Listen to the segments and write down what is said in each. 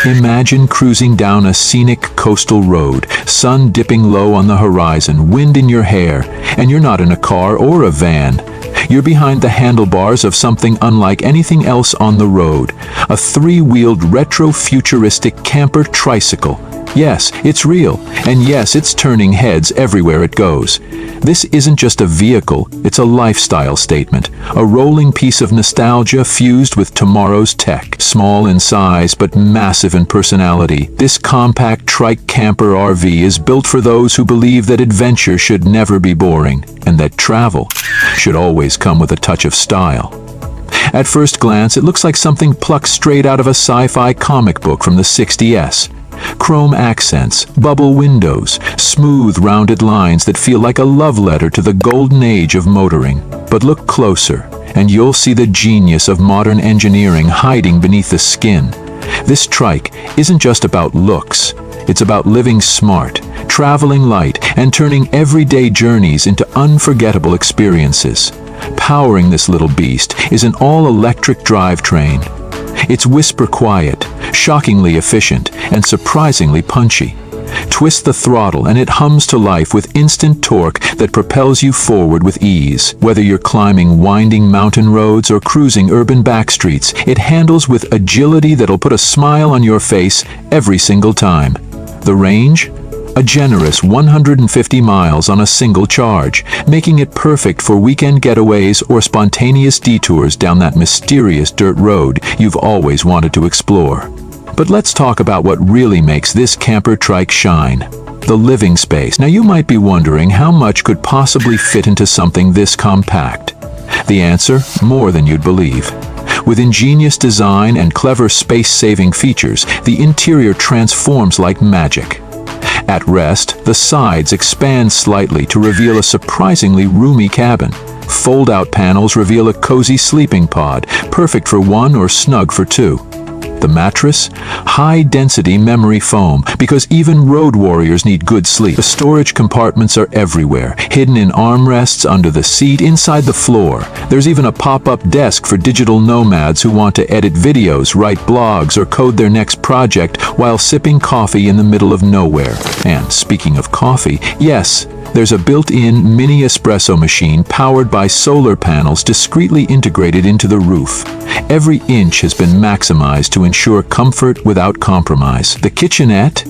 Imagine cruising down a scenic coastal road, sun dipping low on the horizon, wind in your hair, and you're not in a car or a van. You're behind the handlebars of something unlike anything else on the road, a three-wheeled retro-futuristic camper tricycle. Yes, it's real, and yes, it's turning heads everywhere it goes. This isn't just a vehicle, it's a lifestyle statement, a rolling piece of nostalgia fused with tomorrow's tech. Small in size but massive in personality, this compact trike camper RV is built for those who believe that adventure should never be boring, and that travel should always come with a touch of style. At first glance, it looks like something plucked straight out of a sci-fi comic book from the 60s. Chrome accents, bubble windows, smooth rounded lines that feel like a love letter to the golden age of motoring. But look closer, and you'll see the genius of modern engineering hiding beneath the skin. This trike isn't just about looks, it's about living smart, traveling light, and turning everyday journeys into unforgettable experiences. Powering this little beast is an all-electric drivetrain. It's whisper quiet, shockingly efficient, and surprisingly punchy. Twist the throttle and it hums to life with instant torque that propels you forward with ease. Whether you're climbing winding mountain roads or cruising urban backstreets, it handles with agility that'll put a smile on your face every single time. The range? A generous 150 miles on a single charge, making it perfect for weekend getaways or spontaneous detours down that mysterious dirt road you've always wanted to explore. But let's talk about what really makes this camper trike shine: the living space. Now you might be wondering how much could possibly fit into something this compact. The answer? More than you'd believe. With ingenious design and clever space-saving features, the interior transforms like magic. At rest, the sides expand slightly to reveal a surprisingly roomy cabin. Fold-out panels reveal a cozy sleeping pod, perfect for one or snug for two. The mattress? High-density memory foam, because even road warriors need good sleep. The storage compartments are everywhere, hidden in armrests, under the seat, inside the floor. There's even a pop-up desk for digital nomads who want to edit videos, write blogs, or code their next project while sipping coffee in the middle of nowhere. And speaking of coffee, yes, there's a built-in mini espresso machine powered by solar panels discreetly integrated into the roof. Every inch has been maximized to ensure comfort without compromise. The kitchenette?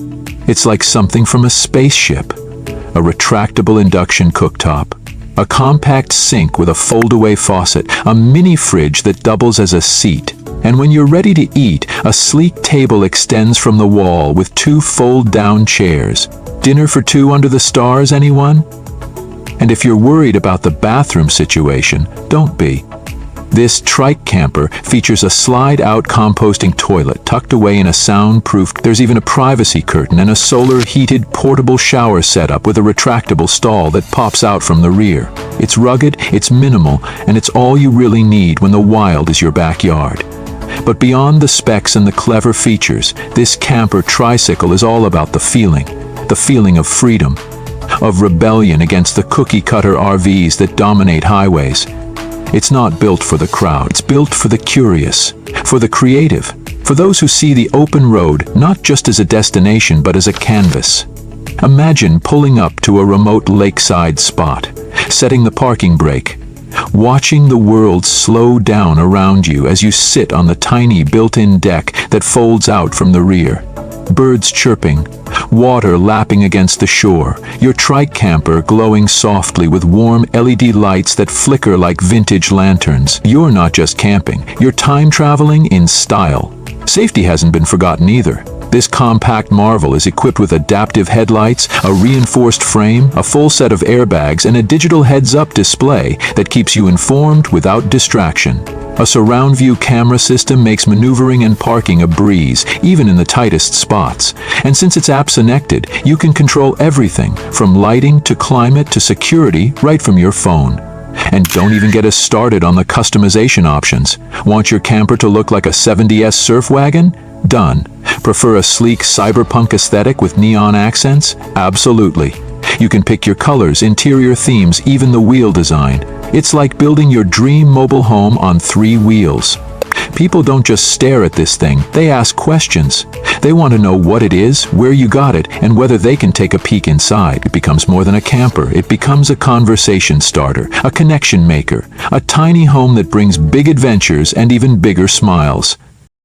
It's like something from a spaceship. A retractable induction cooktop, a compact sink with a fold-away faucet, a mini fridge that doubles as a seat. And when you're ready to eat, a sleek table extends from the wall with two fold-down chairs. Dinner for two under the stars, anyone? And if you're worried about the bathroom situation, don't be. This trike camper features a slide-out composting toilet tucked away in a soundproofed. There's even a privacy curtain and a solar-heated portable shower setup with a retractable stall that pops out from the rear. It's rugged, it's minimal, and it's all you really need when the wild is your backyard. But beyond the specs and the clever features, this camper tricycle is all about the feeling of freedom, of rebellion against the cookie-cutter RVs that dominate highways. It's not built for the crowd, it's built for the curious, for the creative, for those who see the open road not just as a destination but as a canvas. Imagine pulling up to a remote lakeside spot, setting the parking brake, watching the world slow down around you as you sit on the tiny built-in deck that folds out from the rear. Birds chirping, water lapping against the shore, your trike camper glowing softly with warm LED lights that flicker like vintage lanterns. You're not just camping, you're time traveling in style. Safety hasn't been forgotten either. This compact marvel is equipped with adaptive headlights, a reinforced frame, a full set of airbags, and a digital heads-up display that keeps you informed without distraction. A surround view camera system makes maneuvering and parking a breeze, even in the tightest spots. And since it's app-connected, you can control everything, from lighting to climate to security, right from your phone. And don't even get us started on the customization options. Want your camper to look like a 70s surf wagon? Done. Prefer a sleek cyberpunk aesthetic with neon accents? Absolutely. You can pick your colors, interior themes, even the wheel design. It's like building your dream mobile home on 3 wheels. People don't just stare at this thing, they ask questions. They want to know what it is, where you got it, and whether they can take a peek inside. It becomes more than a camper. It becomes a conversation starter, a connection maker, a tiny home that brings big adventures and even bigger smiles.